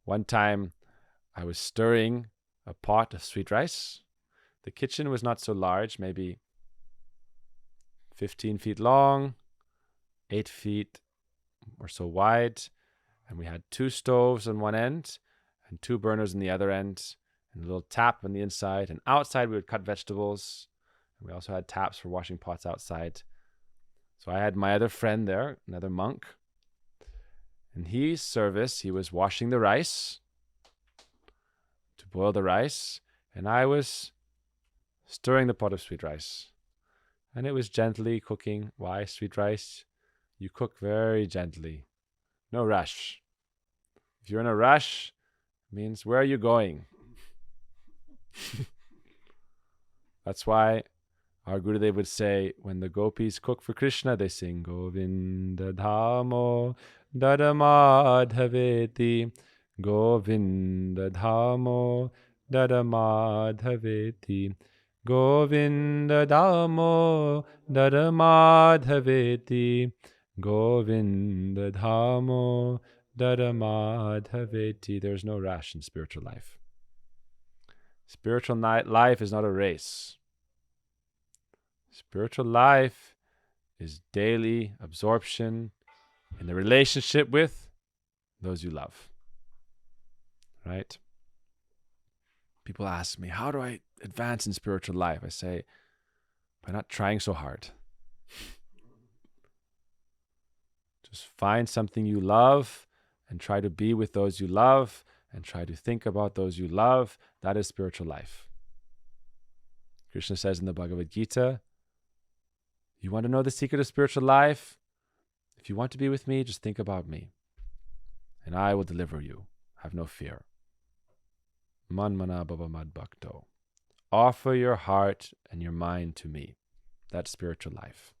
One time I was stirring a pot of sweet rice. The kitchen was not so large, maybe 15 feet long, 8 feet or so wide. And we had 2 stoves on one end and 2 burners on the other end, and a little tap on the inside. And outside we would cut vegetables. And we also had taps for washing pots outside. So I had my other friend there, another monk. In his service, he was washing the rice to boil the rice, and I was stirring the pot of sweet rice. And it was gently cooking. Why sweet rice? You cook very gently. No rush. If you're in a rush, it means where are you going? That's why our Gurudev would say, when the gopis cook for Krishna, they sing Govinda Dhamo Dadamadhaveti. Govinda Dhamo Dadamadhaveti. Govinda Dhamo Dadamadhaveti. Govinda Dhamo Dadamadhaveti. There's no rush in spiritual life. Spiritual life is not a race. Spiritual life is daily absorption in the relationship with those you love. Right? People ask me, how do I advance in spiritual life? I say, by not trying so hard. Just find something you love and try to be with those you love and try to think about those you love. That is spiritual life. Krishna says in the Bhagavad Gita, you want to know the secret of spiritual life? If you want to be with me, just think about me. And I will deliver you. Have no fear. Man mana bhava mad bhakto. Offer your heart and your mind to me. That's spiritual life.